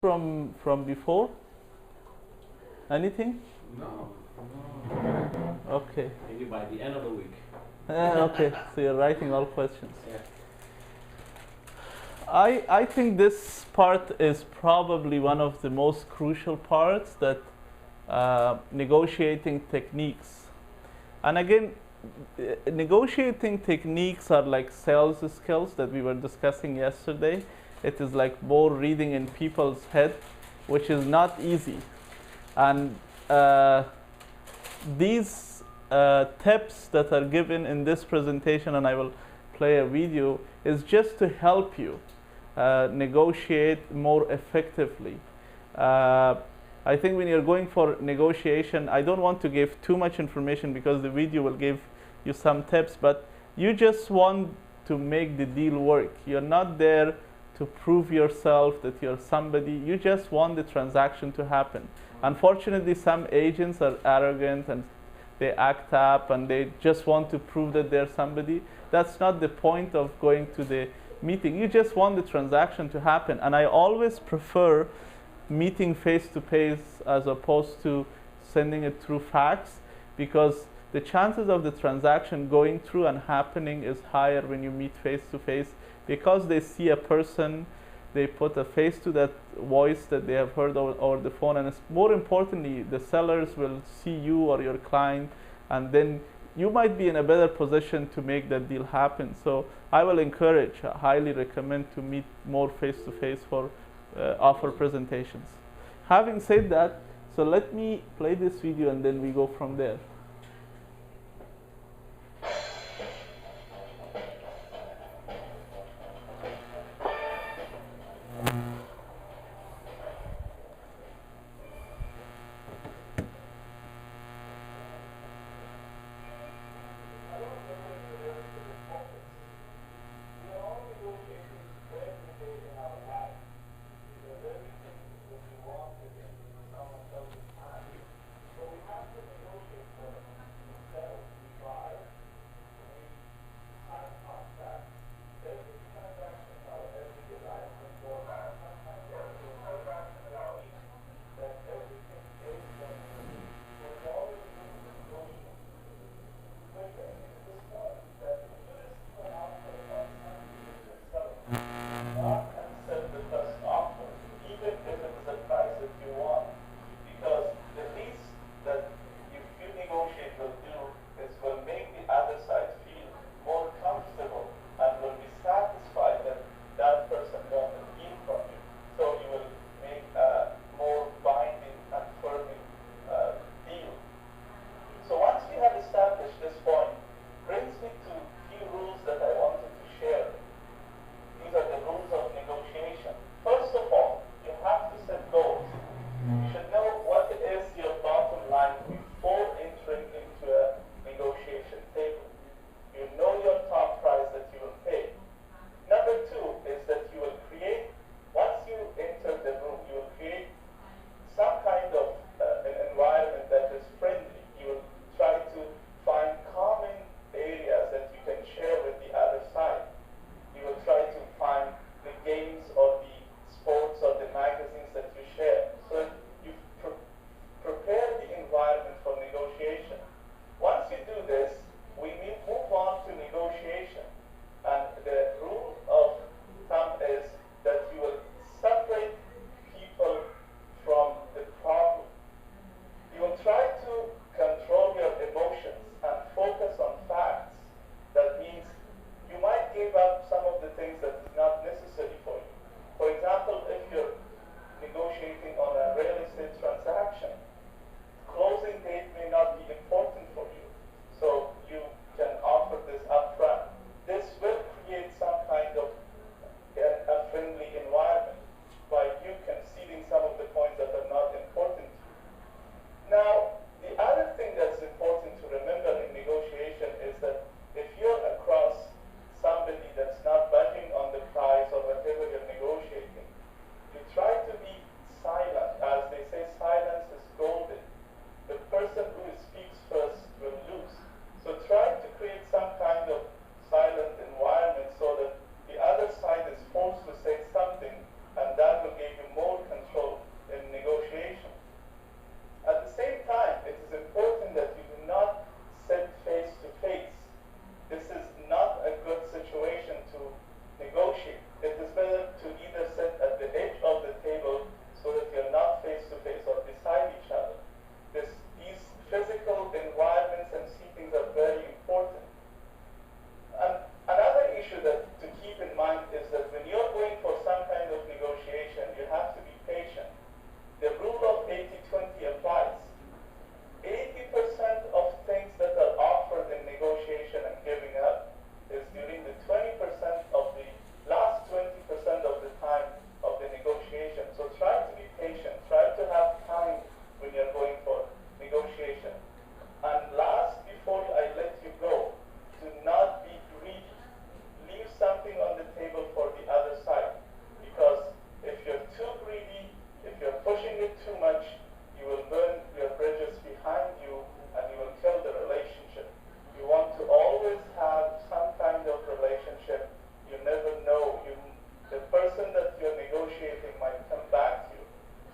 from before? Anything? No. Okay. Maybe by the end of the week. Okay, so you're writing all questions. Yeah. I think this part is probably one of the most crucial parts, that negotiating techniques. And again, negotiating techniques are like sales skills that we were discussing yesterday. It is like more reading in people's head, which is not easy. And these tips that are given in this presentation, and I will play a video, is just to help you negotiate more effectively. I think when you're going for negotiation, I don't want to give too much information because the video will give you some tips, but you just want to make the deal work. You're not there to prove yourself that you're somebody. You just want the transaction to happen. Unfortunately, some agents are arrogant and they act up and they just want to prove that they're somebody. That's not the point of going to the meeting. You just want the transaction to happen. And I always prefer meeting face-to-face as opposed to sending it through fax, because the chances of the transaction going through and happening is higher when you meet face-to-face, because they see a person, they put a face to that voice that they have heard over the phone, and it's more importantly, the sellers will see you or your client, and then you might be in a better position to make that deal happen. So I will encourage, highly recommend to meet more face-to-face for offer presentations. Having said that, so let me play this video and then we go from there. pushing it too much, you will burn your bridges behind you and you will kill the relationship. You want to always have some kind of relationship. You never know. The person that you're negotiating might come back to you.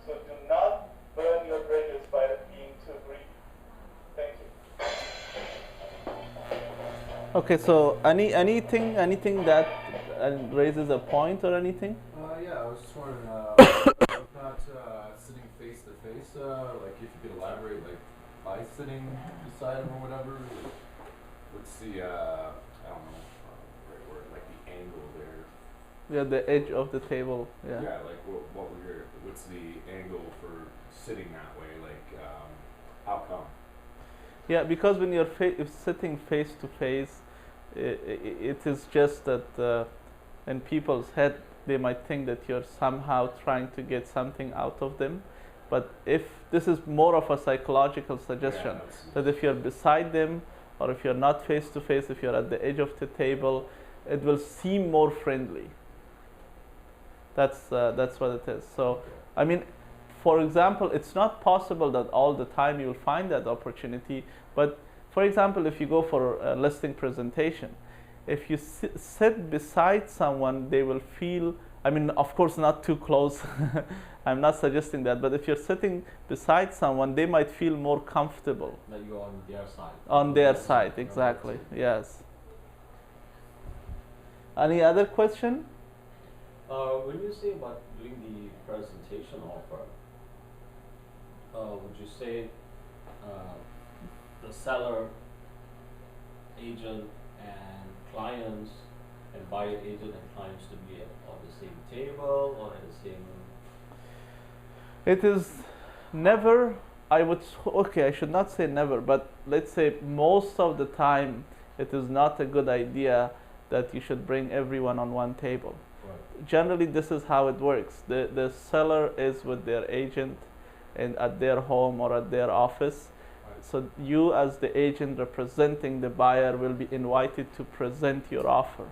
So do not burn your bridges by being too greedy. Thank you. Okay, so anything that raises a point or anything? Yeah, I was just wondering, not sitting face to face, like if you could elaborate, like by sitting beside him or whatever, what's the, I don't know, right word, like the angle there. Yeah, the edge of the table, yeah. Yeah, like what's the angle for sitting that way, like how come? Yeah, because when you're sitting face to face, it is just that in people's head, they might think that you're somehow trying to get something out of them. But if this is more of a psychological suggestion, that if you're beside them, or if you're not face to face, if you're at the edge of the table, it will seem more friendly. That's what it is. So, I mean, for example, it's not possible that all the time you'll find that opportunity. But for example, if you go for a listing presentation, if you sit beside someone, they will feel, I mean, of course, not too close. I'm not suggesting that. But if you're sitting beside someone, they might feel more comfortable. That you're on their side. On their side, exactly. Yes. Any other question? When you say about doing the presentation offer, would you say the seller, agent, and clients, and buyer agent and clients to be on the same table or at the same? It is never, I should not say never, but let's say most of the time it is not a good idea that you should bring everyone on one table. Right. Generally, this is how it works. The seller is with their agent and at their home or at their office. Right. So you as the agent representing the buyer will be invited to present your offer.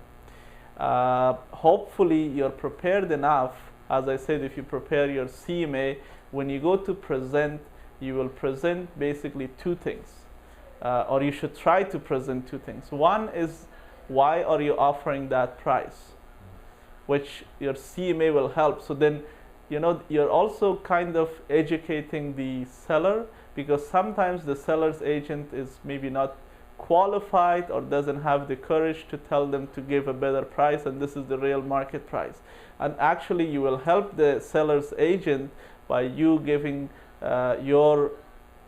Hopefully you're prepared enough. As I said, if you prepare your CMA, when you go to present, you will present basically two things. Or you should try to present two things. One is, why are you offering that price? Which your CMA will help. So then, you know, you're also kind of educating the seller, because sometimes the seller's agent is maybe not qualified or doesn't have the courage to tell them to give a better price, and this is the real market price. And actually you will help the seller's agent by you giving your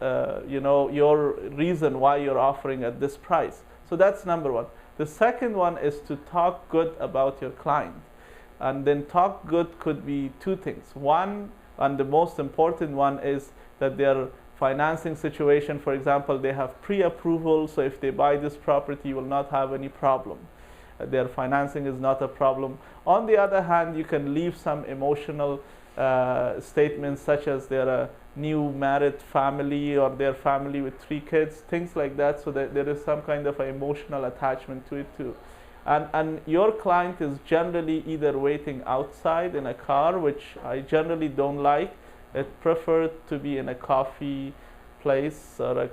reason why you're offering at this price. So that's number one. The second one is to talk good about your client. And then talk good could be two things. One, and the most important one, is that their financing situation, for example, they have pre-approval, so if they buy this property, you will not have any problem. Their financing is not a problem. On the other hand, you can leave some emotional statements, such as they're a new married family or their family with 3 kids, things like that, so that there is some kind of an emotional attachment to it too. And your client is generally either waiting outside in a car, which I generally don't like. I prefer to be in a coffee place or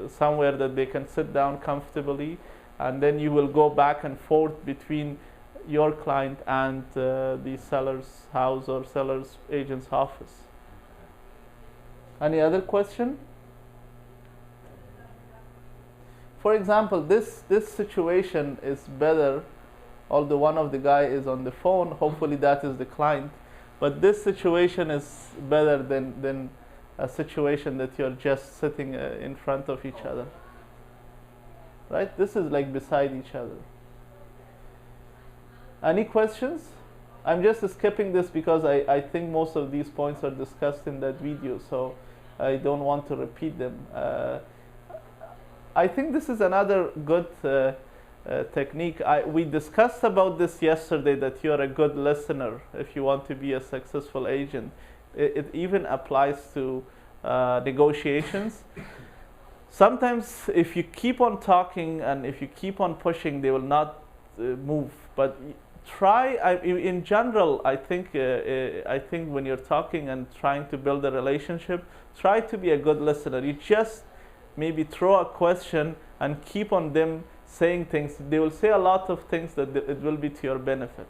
somewhere that they can sit down comfortably, and then you will go back and forth between your client and the seller's house or seller's agent's office. Any other question? For example, this situation is better, although one of the guy is on the phone, hopefully that is the client, but this situation is better than a situation that you're just sitting in front of each other. Right? This is like beside each other. Any questions? I'm just skipping this because I think most of these points are discussed in that video, so I don't want to repeat them. I think this is another good technique. We discussed about this yesterday, that you're a good listener if you want to be a successful agent. It even applies to negotiations. Sometimes if you keep on talking and if you keep on pushing, they will not move. But try, in general, I think when you're talking and trying to build a relationship, try to be a good listener. You just maybe throw a question and keep on them saying things. They will say a lot of things that it will be to your benefit.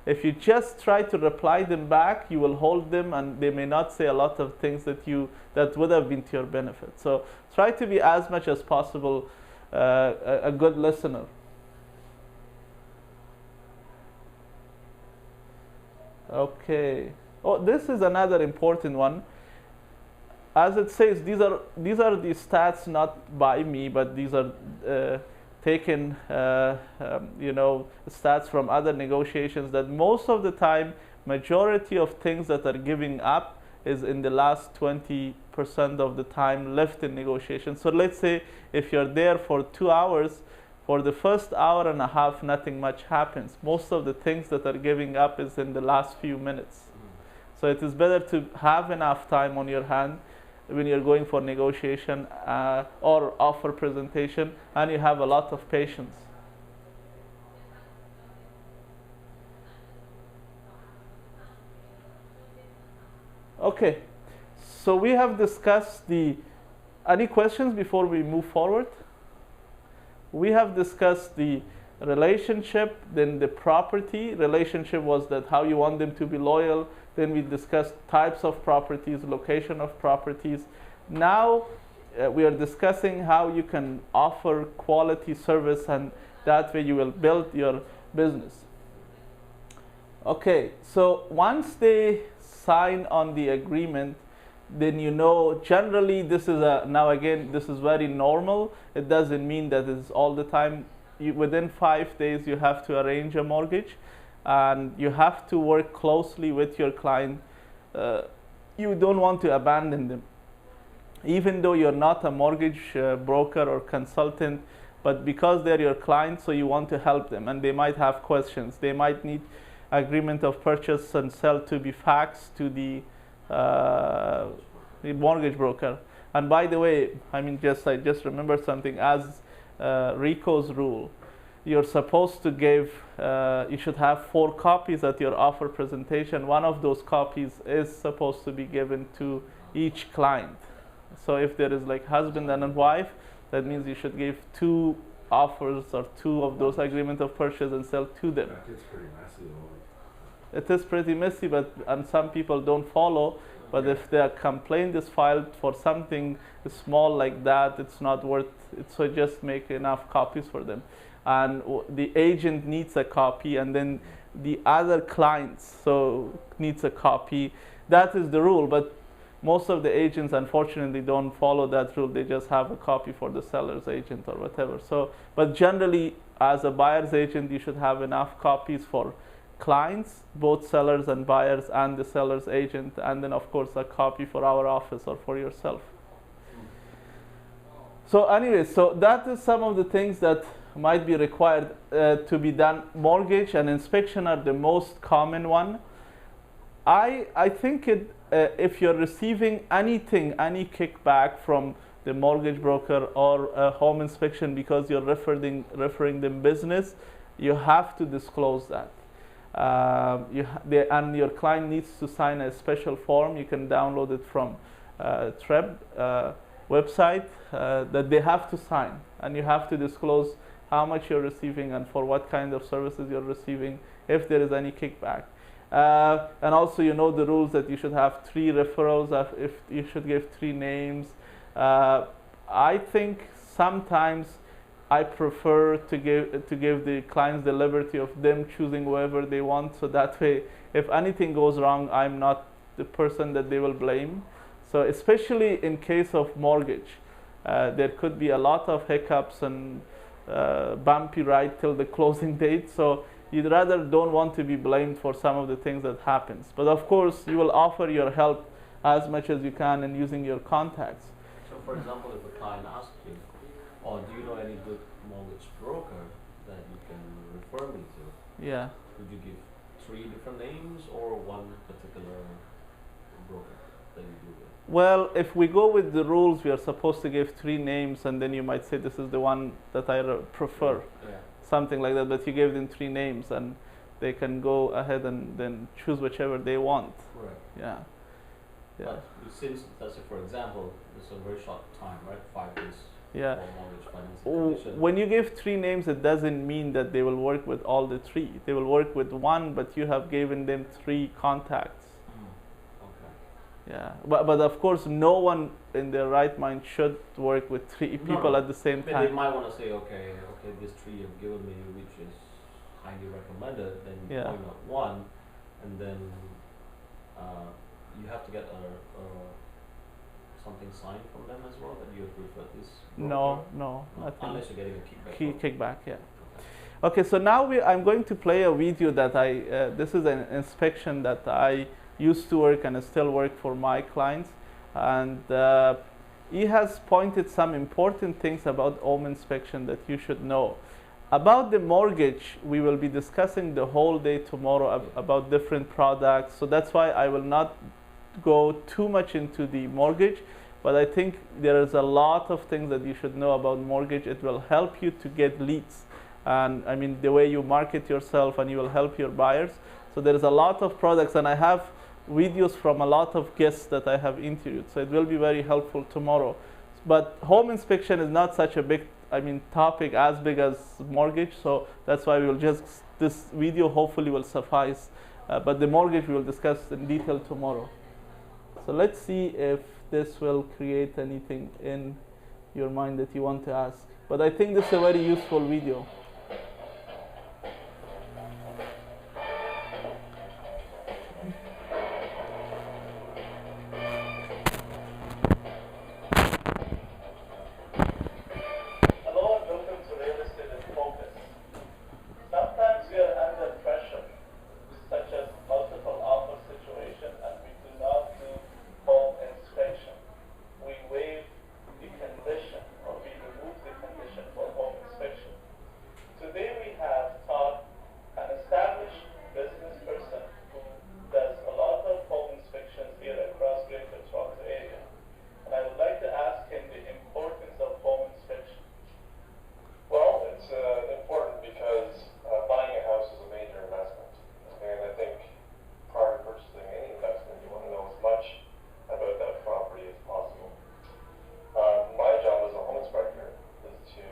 If you just try to reply them back, you will hold them, and they may not say a lot of things that would have been to your benefit. So try to be as much as possible a good listener. Okay. Oh, this is another important one. As it says, these are the stats not by me, but these are taken, stats from other negotiations. That most of the time, majority of things that are giving up is in the last 20% of the time left in negotiation. So let's say if you're there for 2 hours, for the first hour and a half, nothing much happens. Most of the things that are giving up is in the last few minutes. So it is better to have enough time on your hand when you're going for negotiation or offer presentation, and you have a lot of patience. Okay, so we have discussed any questions before we move forward? We have discussed the relationship, then the property. Relationship was that how you want them to be loyal. Then we discussed types of properties, location of properties. Now we are discussing how you can offer quality service, and that way you will build your business. Okay, so once they sign on the agreement, then generally this is now again, this is very normal. It doesn't mean that it's all the time. Within 5 days you have to arrange a mortgage, and you have to work closely with your client. You don't want to abandon them. Even though you're not a mortgage broker or consultant, but because they're your client, so you want to help them, and they might have questions. They might need agreement of purchase and sell to be faxed to the mortgage broker. And by the way, I just remembered something. As Rico's rule, you're supposed to give, you should have 4 copies at your offer presentation. One of those copies is supposed to be given to each client. So if there is like husband and a wife, that means you should give 2 offers or 2 of those agreement of purchase and sell to them. That gets pretty messy though. It is pretty messy, and some people don't follow. But if their complaint is filed for something small like that, it's not worth it. So just make enough copies for them. And the agent needs a copy, and then the other clients needs a copy. That is the rule. But most of the agents, unfortunately, don't follow that rule. They just have a copy for the seller's agent or whatever. So, but generally, as a buyer's agent, you should have enough copies for clients, both sellers and buyers, and the seller's agent, and then of course a copy for our office or for yourself. So anyway, so that is some of the things that might be required to be done. Mortgage and inspection are the most common one. I think if you're receiving anything, any kickback from the mortgage broker or a home inspection because you're referring them business, you have to disclose that. And your client needs to sign a special form. You can download it from TREB website that they have to sign, and you have to disclose how much you're receiving and for what kind of services you're receiving, if there is any kickback. And also, the rules that you should have 3 referrals, if you should give 3 names. I think sometimes I prefer to give the clients the liberty of them choosing whoever they want, so that way if anything goes wrong, I'm not the person that they will blame. So especially in case of mortgage, there could be a lot of hiccups and bumpy ride till the closing date, so you'd rather don't want to be blamed for some of the things that happens. But of course, you will offer your help as much as you can in using your contacts. So for example, if a client asks you, or do you know any good mortgage broker that you can refer me to? Yeah. Would you give 3 different names or one particular broker that you do with? Well, if we go with the rules, we are supposed to give 3 names, and then you might say this is the one that I prefer. Yeah. Something like that, but you gave them 3 names, and they can go ahead and then choose whichever they want. Correct. Yeah. Yeah. But since, let's say, for example, it's a very short time, right? 5 days Yeah. for mortgage financing condition. When you give 3 names, it doesn't mean that they will work with all the 3. They will work with one, but you have given them 3 contacts. Okay. Yeah, but of course, no one in their right mind should work with 3 people No. at the same But they time. might want to say, okay, these 3 you've given me, which is highly recommended, then Yeah. why not one? And then you have to get something signed from them as well that you have referred this. No, broker? nothing. Unless you're getting a kickback. Kickback, yeah. Okay. Okay, so now I'm going to play a video that this is an inspection that I used to work and I still work for my clients. And he has pointed some important things about home inspection that you should know. About the mortgage, we will be discussing the whole day tomorrow about different products. So that's why I will not go too much into the mortgage, but I think there is a lot of things that you should know about mortgage. It will help you to get leads, and I mean the way you market yourself, and you will help your buyers. So there is a lot of products, and I have videos from a lot of guests that I have interviewed, so it will be very helpful tomorrow. But home inspection is not such a big topic as big as mortgage, so that's why we will this video hopefully will suffice, but the mortgage we will discuss in detail tomorrow. So let's see if this will create anything in your mind that you want to ask. But I think this is a very useful video. Hello and welcome to Real Estate in Focus. Sometimes we are under pressure, such as multiple offer situation, and we do not do home inspection. We waive the condition, or we remove the condition for home inspection. Today we have taught an established business person who does a lot of home inspections here across Greater Toronto area. And I would like to ask him the importance of home inspection. Well, it's important because buying a house is a major investment. And I think prior to purchasing any investment, you want to know as much about that property as possible. My job as a home inspector is to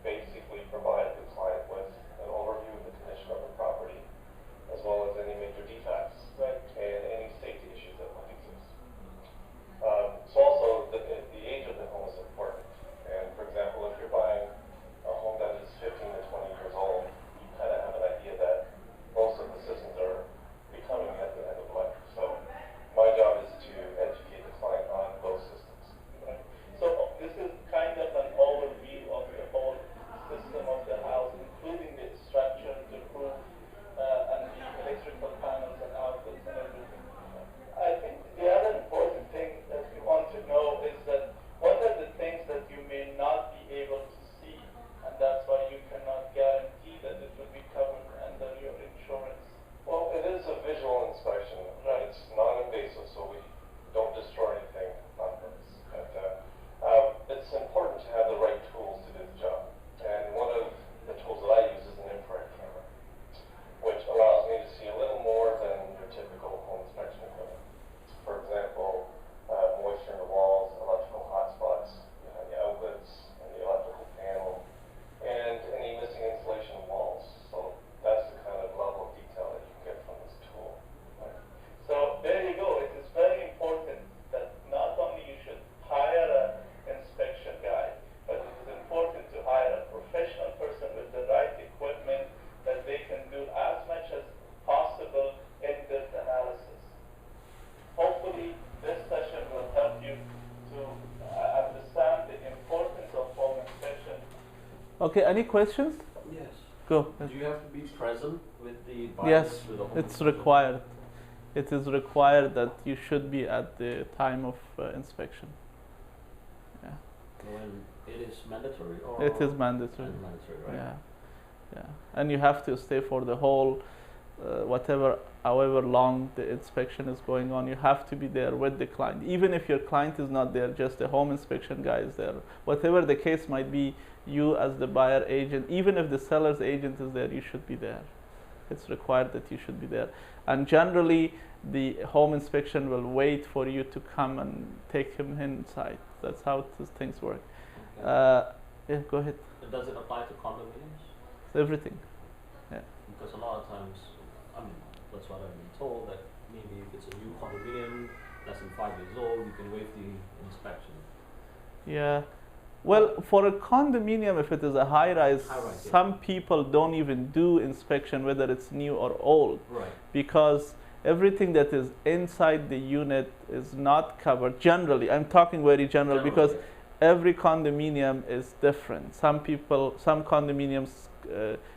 basically provide the client with an overview of the condition of the property, as well as any major defects and any safety issues that might exist. So also, the age of the home is important. And for example, if you're buying a home that is 15 to 20 years old, you kind of have an idea that most of the systems are becoming at the end of life. So my job is to educate the client on those systems. Right. So this is kind of an overview of the whole system of the house, including the structure, the roof, and the electrical panels and outlets and everything. I think the other important thing that we want to know is that what are the things that you may not be able to see, and that's why you cannot guarantee that it will be covered under your insurance. Well, it is a visual inspection. Right. It's non-invasive, so we don't destroy anything on purpose. But it's important to have the right tools to do the job. And one of the tools that I use is an infrared camera, which allows me to see a little more than your typical home inspection equipment. For example, moisture in the walls, electrical hotspots, the outlets, and the electrical panel, and any missing insulation walls. So that's the kind of level of detail that you can get from this tool. So there you go. It is very important that not only you should hire an inspection guy, but it is important to hire a professional person with the right equipment that they can do as much as possible in-depth analysis. Hopefully, this session will help you to understand the importance of home inspection. Okay, any questions? Yes. Go. Do you have to be present with the buyers? Yes, with the home it's inspection? required. It is required that you should be at the time of inspection. Yeah, When it is mandatory, or it is mandatory. It's mandatory, right? Yeah, yeah, and you have to stay for the whole, however long the inspection is going on. You have to be there with the client, even if your client is not there. Just the home inspection guy is there. Whatever the case might be, you as the buyer agent, even if the seller's agent is there, you should be there. it's required that you should be there. And generally, the home inspection will wait for you to come and take him inside. That's how things work. Okay. Yeah, go ahead. Does it apply to condominiums? Everything. Yeah. Because a lot of times, I mean, that's what I've been told, that maybe if it's a new condominium, less than 5 years old, you can waive the inspection. Yeah. Well, for a condominium, if it is a high-rise, High-rise, yeah. some people don't even do inspection, whether it's new or old, Right. because everything that is inside the unit is not covered. Generally, I'm talking very general, because every condominium is different. Some condominiums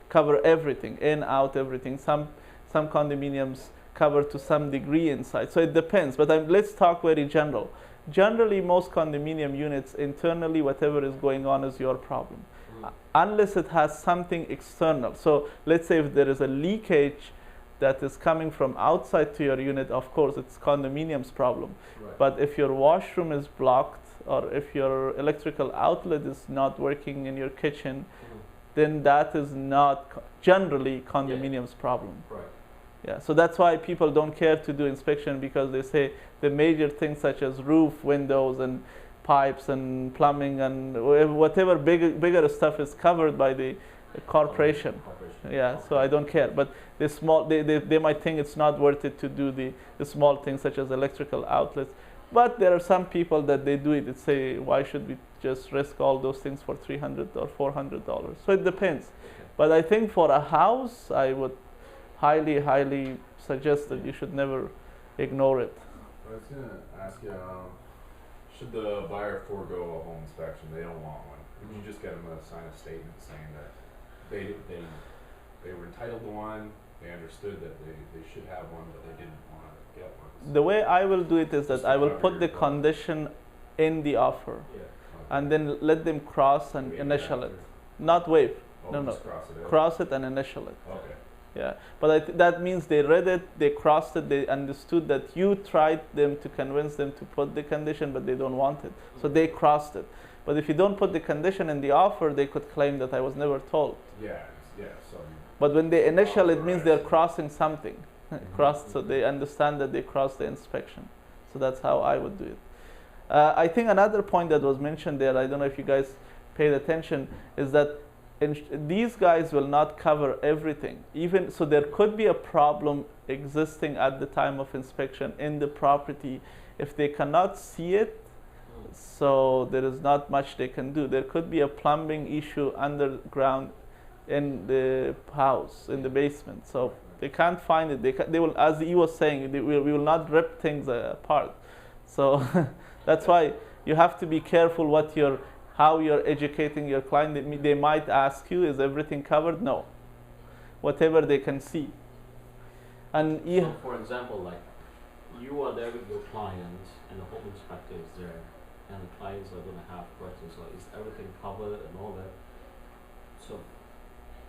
cover everything, in, out, everything. Some condominiums cover to some degree inside. So it depends. But let's talk very general. Generally, most condominium units, internally, whatever is going on is your problem. Unless it has something external. So let's say if there is a leakage that is coming from outside to your unit, of course, it's condominium's problem. Right. But if your washroom is blocked, or if your electrical outlet is not working in your kitchen, then that is not generally condominium's problem. Right. Yeah, so that's why people don't care to do inspection, because they say the major things such as roof, windows, and pipes, and plumbing, and whatever bigger stuff is covered by the corporation. Yeah, so I don't care. But the small, they might think it's not worth it to do the small things such as electrical outlets. But there are some people that they do it. They say, why should we just risk all those things for $300 or $400? So it depends. But I think for a house, I would highly, highly suggest that you should never ignore it. I was going to ask you, should the buyer forego a home inspection? They don't want one. Would you just get them to sign a statement saying that they were entitled to one, they understood that they should have one, but they didn't want to get one? The way I will do it is that Just I will cover put your the butt. condition in the offer, Yeah. and then let them cross and Waive initial it. after. Not waive. Oh, No, just no. cross it out. Cross it and initial it. Okay. Yeah, but that means they read it, they crossed it, they understood that you tried them to convince them to put the condition, but they don't want it. So they crossed it. But if you don't put the condition in the offer, they could claim that I was never told. Yeah. So But when they initial, it means they're Authorized. crossing something. Crossed, so they understand that they crossed the inspection. So that's how I would do it. I think another point that was mentioned there, I don't know if you guys paid attention, is that these guys will not cover everything. Even so, there could be a problem existing at the time of inspection in the property if they cannot see it. So there is not much they can do. There could be a plumbing issue underground in the house, in the basement. So they can't find it. They will, as he was saying, we will not rip things apart. So that's why you have to be careful how you're educating your client. They might ask you, is everything covered? No. Whatever they can see. And So for example, like you are there with your client and the home inspector is there and the clients are going to have questions, so is everything covered and all that? So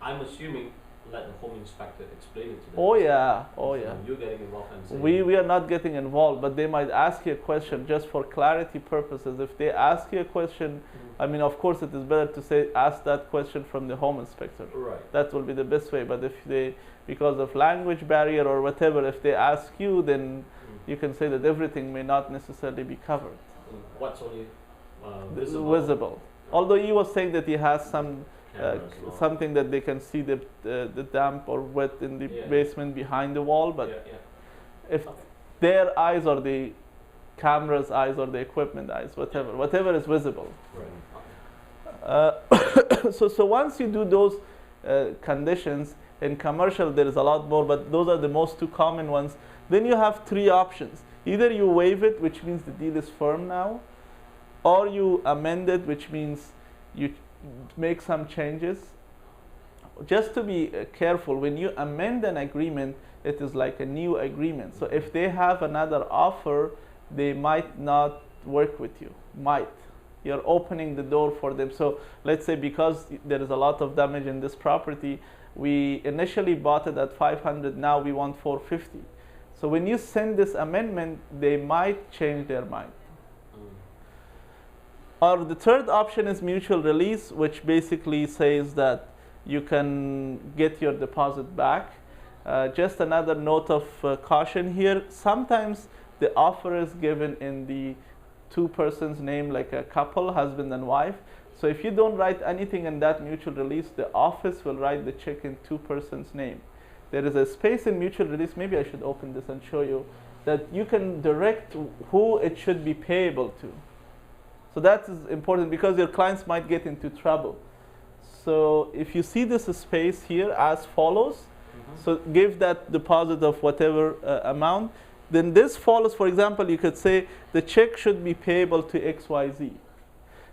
I'm assuming let the home inspector explain it to them. oh yeah. So you're getting involved and saying, We are not getting involved, but they might ask you a question just for clarity purposes. If they ask you a question, I mean, of course, it is better to say, ask that question from the home inspector. right. That will be the best way. But if they, because of language barrier or whatever, if they ask you, then you can say that everything may not necessarily be covered. What's only This is visible? visible. Although he was saying that he has some Cameras and all. something that they can see the damp or wet in the Yeah. basement behind the wall, but yeah. if their eyes or the camera's eyes or the equipment eyes, whatever is visible. Right. So once you do those conditions, in commercial there is a lot more, but those are the most two common ones. Then you have three options. Either you waive it, which means the deal is firm now, or you amend it, which means you make some changes. Just to be careful, when you amend an agreement, it is like a new agreement. So if they have another offer, they might not work with you. You're opening the door for them. So let's say because there is a lot of damage in this property, we initially bought it at 500, now we want 450. So when you send this amendment, they might change their mind. Or the third option is mutual release, which basically says that you can get your deposit back. Just another note of caution here. Sometimes the offer is given in the two persons' name, like a couple, husband and wife. So if you don't write anything in that mutual release, the office will write the check in two persons' name. There is a space in mutual release. Maybe I should open this and show you that you can direct who it should be payable to. So that is important because your clients might get into trouble. So if you see this space here as follows, so give that deposit of whatever amount. Then this follows, for example, you could say the check should be payable to XYZ.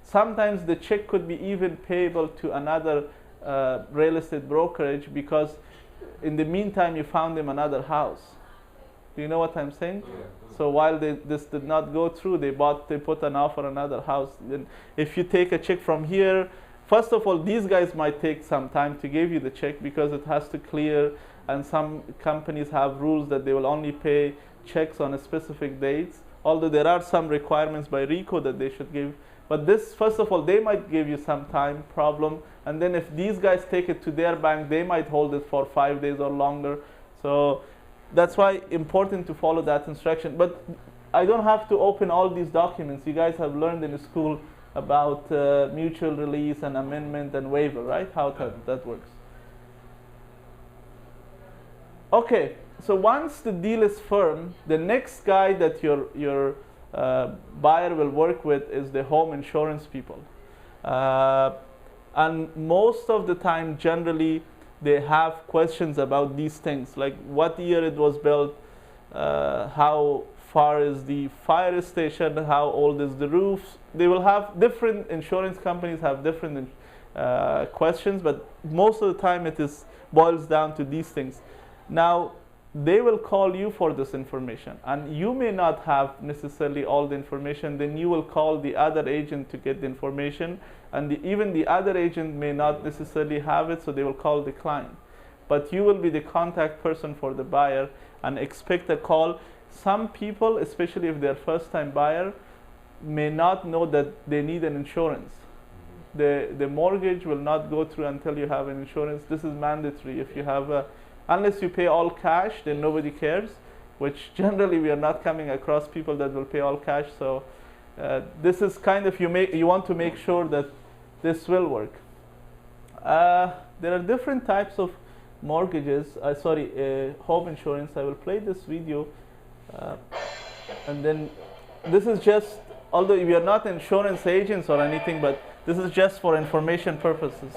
Sometimes the check could be even payable to another real estate brokerage because in the meantime you found them another house. Do you know what I'm saying? Yeah. So while this did not go through, they put an offer on another house. Then if you take a check from here, first of all, these guys might take some time to give you the check because it has to clear, and some companies have rules that they will only pay checks on a specific dates, although there are some requirements by RICO that they should give. But this, first of all, they might give you some time problem, and then if these guys take it to their bank, they might hold it for 5 days or longer. So that's why important to follow that instruction. But I don't have to open all these documents. You guys have learned in school about mutual release and amendment and waiver, right? How that works. Okay, so once the deal is firm, the next guy that your buyer will work with is the home insurance people. And most of the time, generally, they have questions about these things, like what year it was built, how far is the fire station, how old is the roof. They will have different, insurance companies have different questions, but most of the time it boils down to these things. Now, they will call you for this information, and you may not have necessarily all the information. Then you will call the other agent to get the information, and even the other agent may not necessarily have it, so they will call the client. But you will be the contact person for the buyer and expect a call. Some people, especially if they're first-time buyer, may not know that they need an insurance. The mortgage will not go through until you have an insurance. This is mandatory. If you have unless you pay all cash, then nobody cares, which generally we are not coming across people that will pay all cash. So this is kind of, you want to make sure that this will work. There are different types of mortgages, home insurance. I will play this video, and then this is just, although we are not insurance agents or anything, but this is just for information purposes.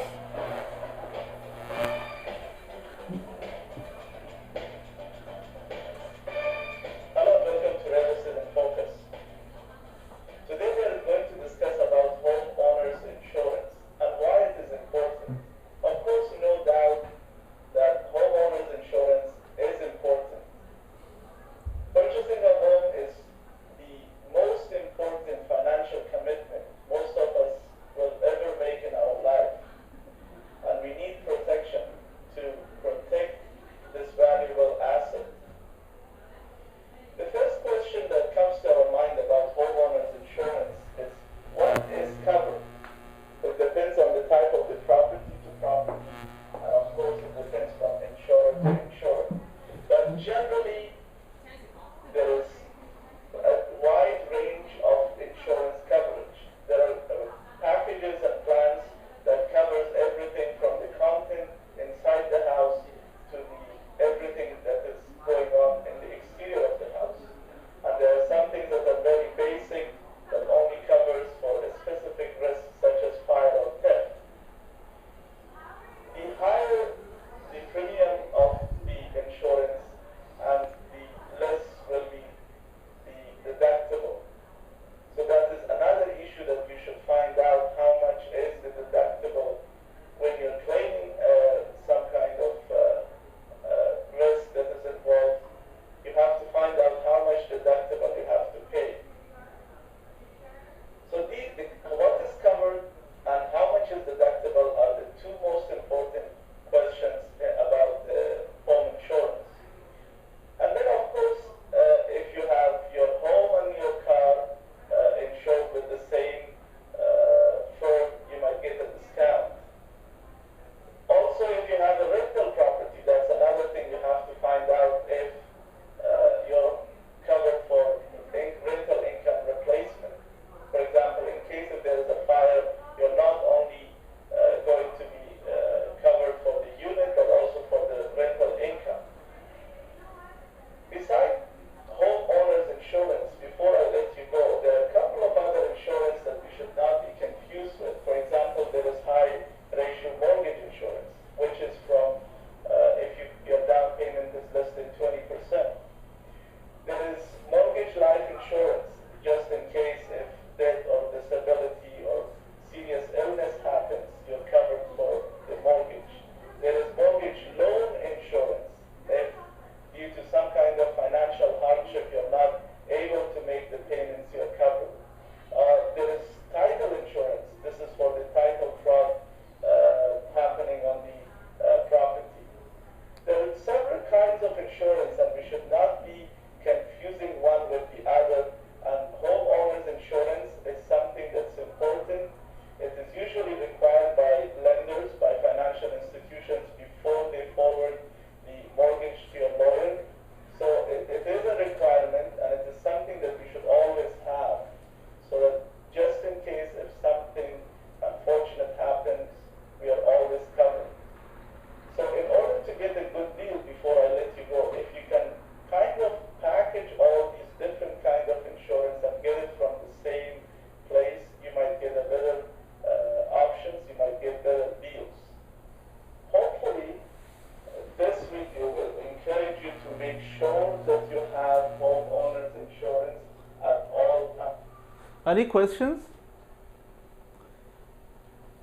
Any questions?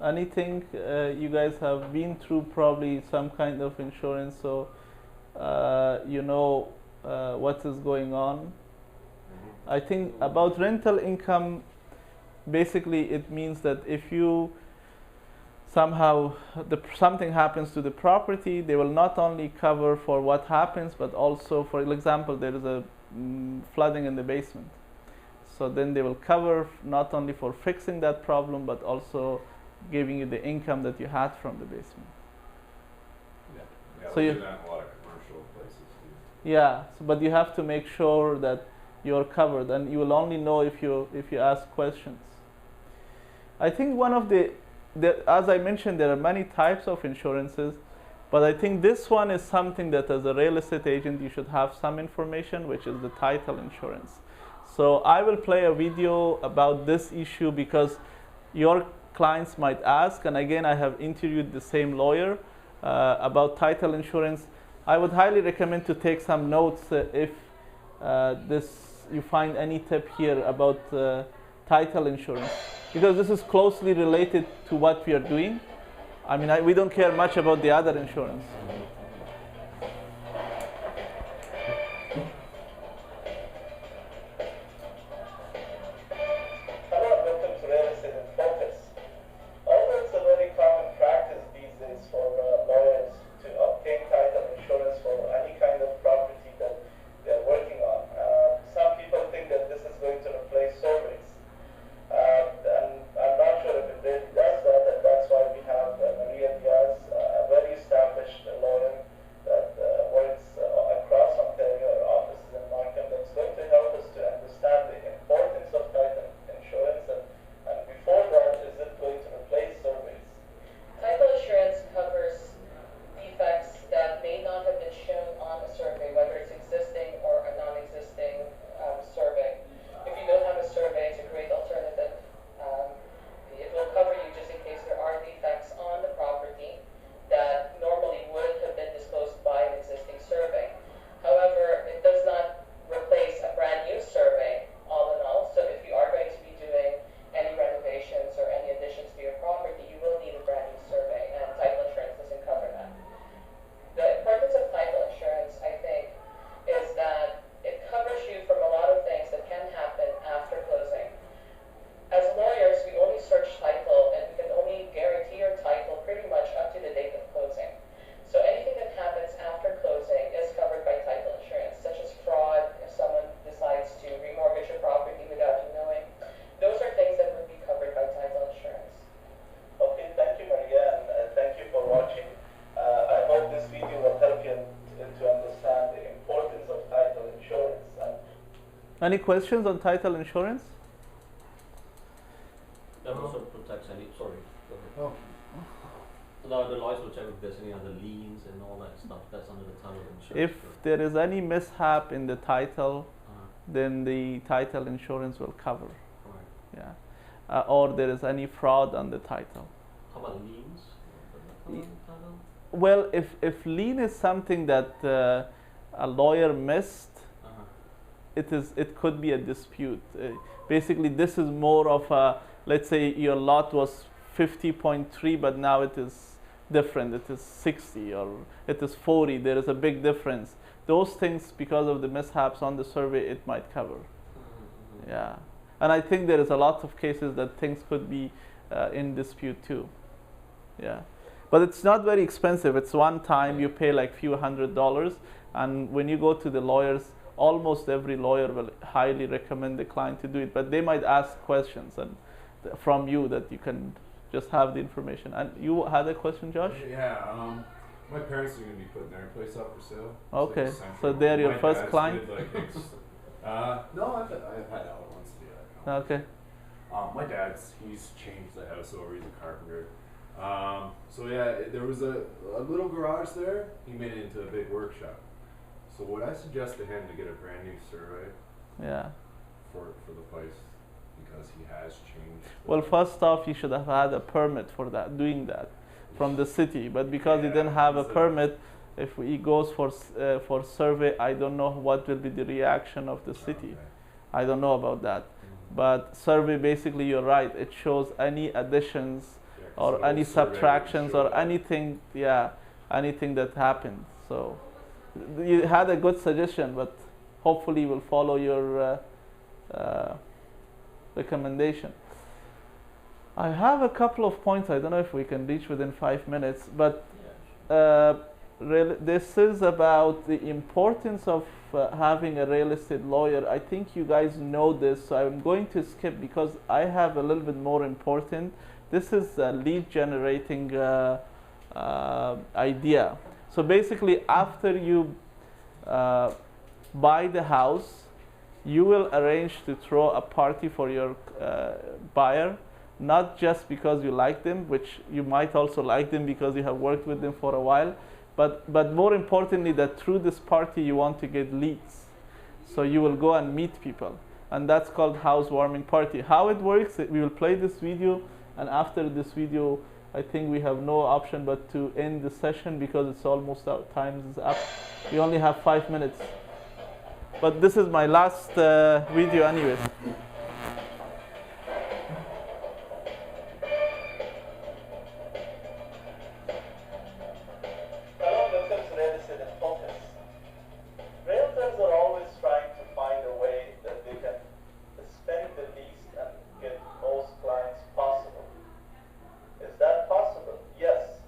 Anything you guys have been through, probably some kind of insurance, so you know what is going on. I think about rental income, basically it means that if you somehow something happens to the property, they will not only cover for what happens, but also, for example, there is a flooding in the basement. So then they will cover not only for fixing that problem, but also giving you the income that you had from the basement. Yeah, So we you- do that in a lot of commercial places too. Yeah, so, but you have to make sure that you're covered, and you will only know if you ask questions. I think one of as I mentioned, there are many types of insurances, but I think this one is something that as a real estate agent you should have some information, which is the title insurance. So I will play a video about this issue because your clients might ask, and again I have interviewed the same lawyer about title insurance. I would highly recommend to take some notes if you find any tip here about title insurance, because this is closely related to what we are doing. I mean, we don't care much about the other insurance. Hello and welcome to Real Estate in Focus. Although it's a very common practice these days for lawyers to obtain title insurance for any kind of property that they're working on, some people think that this is going to replace surveys. And I'm not sure if it really does that, and that's why we have Maria Diaz, a very established lawyer that works across Ontario, our offices in Markham, that's going to help us to understand the importance of title insurance, and before that, is it going to replace surveys? Title insurance covers defects that may not have been shown on a survey, whether it's existing or a non-existing survey. If you don't have a survey, it's a great alternative. It will cover you just in case there are defects on the property that normally would have been disclosed by an existing survey. However, it does not replace a brand new survey all in all. So if you are going to be doing any renovations or any additions to your property, you will need a brand new survey, and title insurance doesn't cover that. The importance of title insurance, I think, is that it covers you from a lot of things that can happen after closing. As lawyers, we only search title, and we can only guarantee your title pretty much up to the date of closing. So anything that happens after closing is covered by title insurance, such as fraud, if someone decides to remortgage your property without you knowing. Those are things that would be covered by title insurance. Okay, thank you, Maria, and thank you for watching. I hope this video will help you to understand the importance of title insurance. Any questions on title insurance? That also protects any, sorry. go ahead. Oh. So the lawyers will check if there's any other liens and all that stuff that's under the title insurance. If there is any mishap in the title, Uh-huh. then the title insurance will cover. Right. Yeah, or there is any fraud on the title. How about liens? Does that cover the title? Well, if lien is something that a lawyer missed, Uh-huh. it could be a dispute. Basically, this is more of a, let's say your lot was 50.3, but now it is different. It is 60 or it is 40. There is a big difference. Those things, because of the mishaps on the survey, it might cover. Mm-hmm. Yeah, and I think there is a lot of cases that things could be in dispute too. Yeah, but it's not very expensive. It's one time you pay like few $100s, and when you go to the lawyers, almost every lawyer will highly recommend the client to do it. But they might ask questions and from you that you can just have the information. And you had a question, Josh? Yeah, my parents are going to be putting their place up for sale. It's Okay, like a so central- they're your my first dad's client? did, like, no, I've had other ones do that. No. Okay. My dad's, he's changed the house over, he's a carpenter. So yeah, there was a little garage there, he made it into a big workshop. So would I suggest to him to get a brand new survey Yeah. for the place, because he has changed? Well, first off, you should have had a permit for that, doing that from the city. But because he Yeah, didn't have a it's a- permit, if he goes for survey, I don't know what will be the reaction of the city. Okay. I don't know about that. But survey, basically, you're right. It shows any additions Yeah, 'cause or an any old survey would subtractions show or that. anything, yeah, anything that happened. So you had a good suggestion, but hopefully we'll follow your recommendation. I have a couple of points. I don't know if we can reach within 5 minutes, but Yeah, this is about the importance of having a real estate lawyer. I think you guys know this, so I'm going to skip because I have a little bit more important. This is a lead generating idea. So basically, after you buy the house, you will arrange to throw a party for your buyer, not just because you like them, which you might also like them because you have worked with them for a while, but more importantly, that through this party you want to get leads. So you will go and meet people, and that's called housewarming party. How it works, we will play this video, and after this video, I think we have no option but to end the session because it's almost our time is up. We only have 5 minutes. But this is my last video anyways. Hello, welcome to Real Estate in Focus. Realtors are always trying to find a way that they can spend the least and get most clients possible. Is that possible? Yes.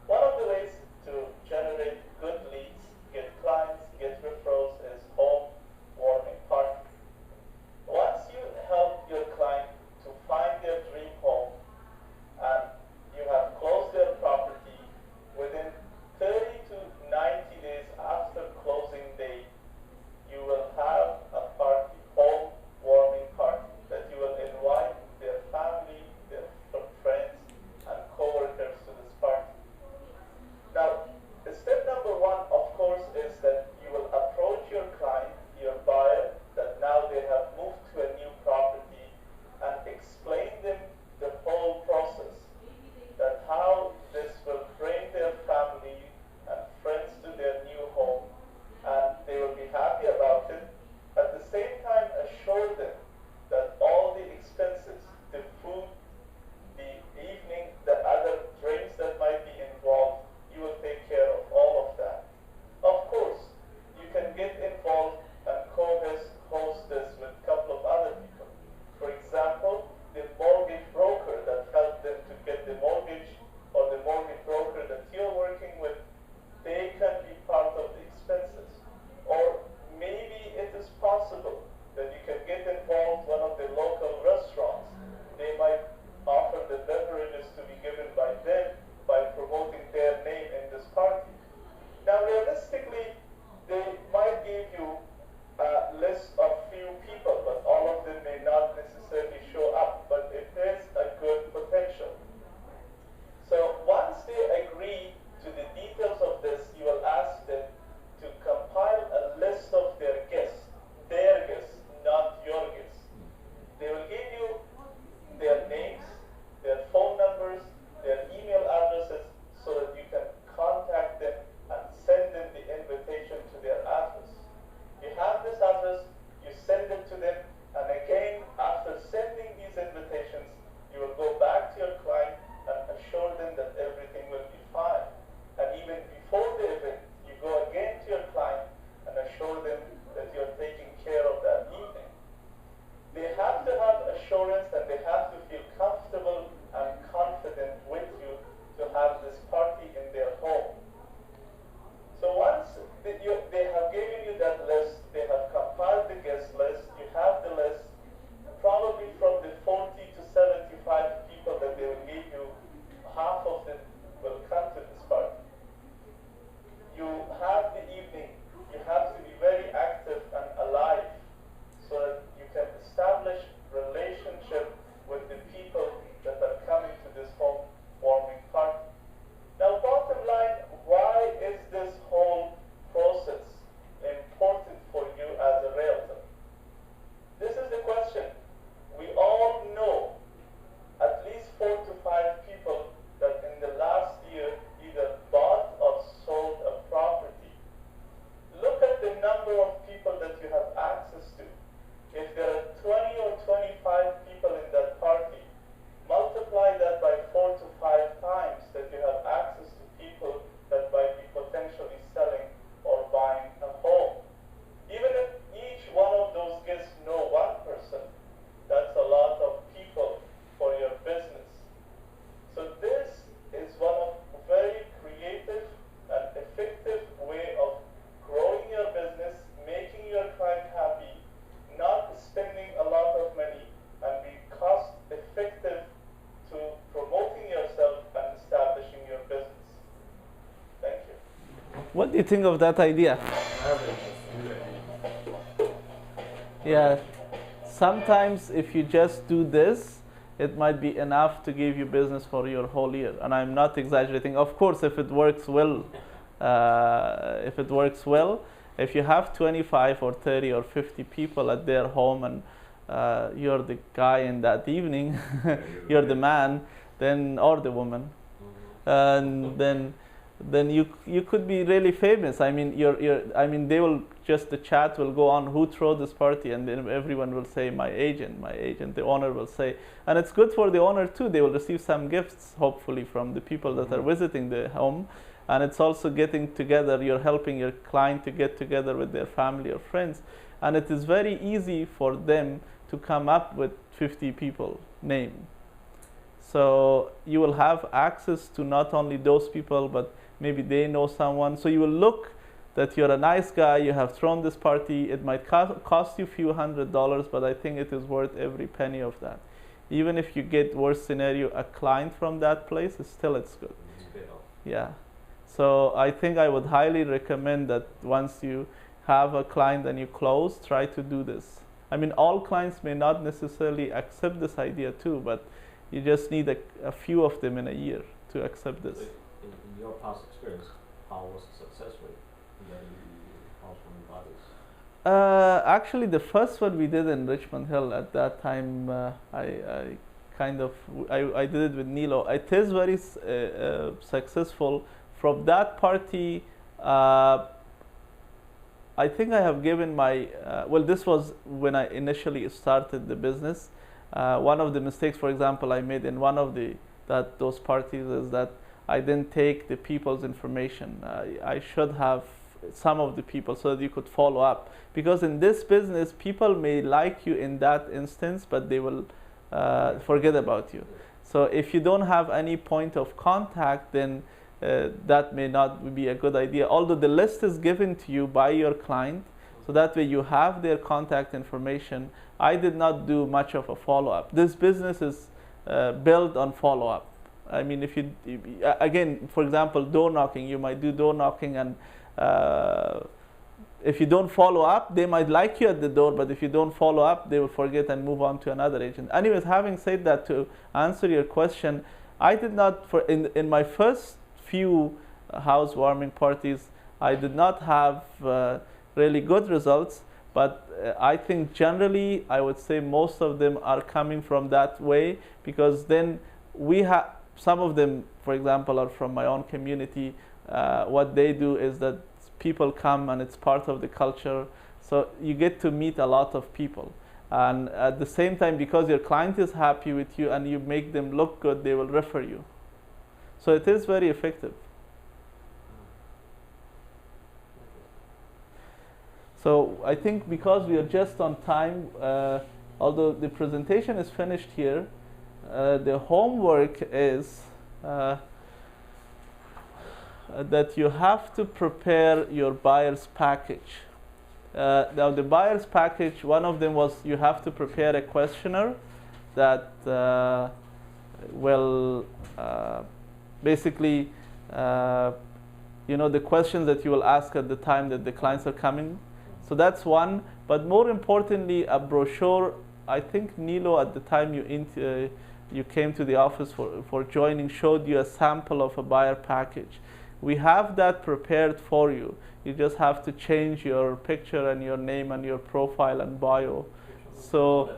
One of the ways to generate good leads, get clients, get referrals is home warming party. Once What do you think of that idea? Average, just do that. Yeah. Sometimes if you just do this, it might be enough to give you business for your whole year. And I'm not exaggerating. Of course, if it works well, if you have 25 or 30 or 50 people at their home and you're the guy in that evening, you're the man, then or the woman, and then you could be really famous. I mean, they will just, the chat will go on, who threw this party, and then everyone will say my agent. The owner will say, and it's good for the owner too. They will receive some gifts hopefully from the people that are visiting the home, and it's also getting together. You're helping your client to get together with their family or friends, and it is very easy for them to come up with 50 people name. So you will have access to not only those people, but maybe they know someone. So you will look that you're a nice guy, you have thrown this party. It might cost you a few $100s, but I think it is worth every penny of that. Even if you get, worst scenario, a client from that place, it's good. Yeah. So I think I would highly recommend that once you have a client and you close, try to do this. I mean, all clients may not necessarily accept this idea too, but you just need a few of them in a year to accept this. In your past experience, how was the success rate in getting the housewarming parties? Actually, the first one we did in Richmond Hill at that time, I did it with Nilo. It is very successful. From that party, I think I have given my, well, this was when I initially started the business. One of the mistakes, for example, I made in one of those parties is that I didn't take the people's information. I should have some of the people so that you could follow up. Because in this business, people may like you in that instance, but they will forget about you. So if you don't have any point of contact, then that may not be a good idea. Although the list is given to you by your client, so that way you have their contact information. I did not do much of a follow-up. This business is built on follow-up. I mean, if you, again, for example, door knocking, you might do door knocking, and if you don't follow up, they might like you at the door, but if you don't follow up, they will forget and move on to another agent. Anyways, having said that, to answer your question, I did not, in my first few housewarming parties, I did not have really good results, but I think generally, I would say most of them are coming from that way, because then we have, some of them, for example, are from my own community. What they do is that people come and it's part of the culture. So you get to meet a lot of people. And at the same time, because your client is happy with you and you make them look good, they will refer you. So it is very effective. So I think because we are just on time, although the presentation is finished here, the homework is that you have to prepare your buyer's package. Now the buyer's package, one of them was you have to prepare a questionnaire that will basically, the questions that you will ask at the time that the clients are coming. So that's one. But more importantly, a brochure. I think Nilo, at the time you came to the office for joining, showed you a sample of a buyer package. We have that prepared for you. You just have to change your picture and your name and your profile and bio. So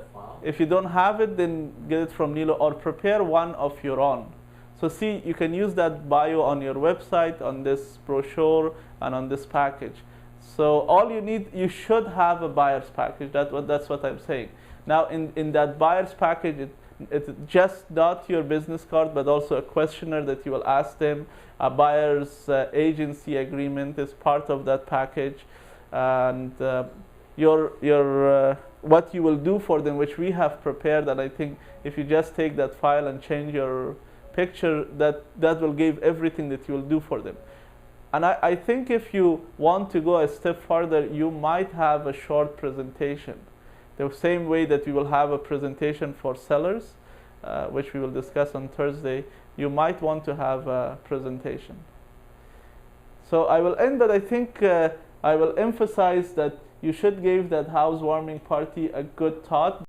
if you don't have it, then get it from Nilo or prepare one of your own. So see, you can use that bio on your website, on this brochure, and on this package. So all you need, you should have a buyer's package. That's what I'm saying. Now in that buyer's package, it's just not your business card, but also a questionnaire that you will ask them. A buyer's agency agreement is part of that package, and what you will do for them, which we have prepared. And I think if you just take that file and change your picture, that will give everything that you will do for them. And I think if you want to go a step further, you might have a short presentation. The same way that we will have a presentation for sellers, which we will discuss on Thursday, you might want to have a presentation. So I will end, but I think I will emphasize that you should give that housewarming party a good thought.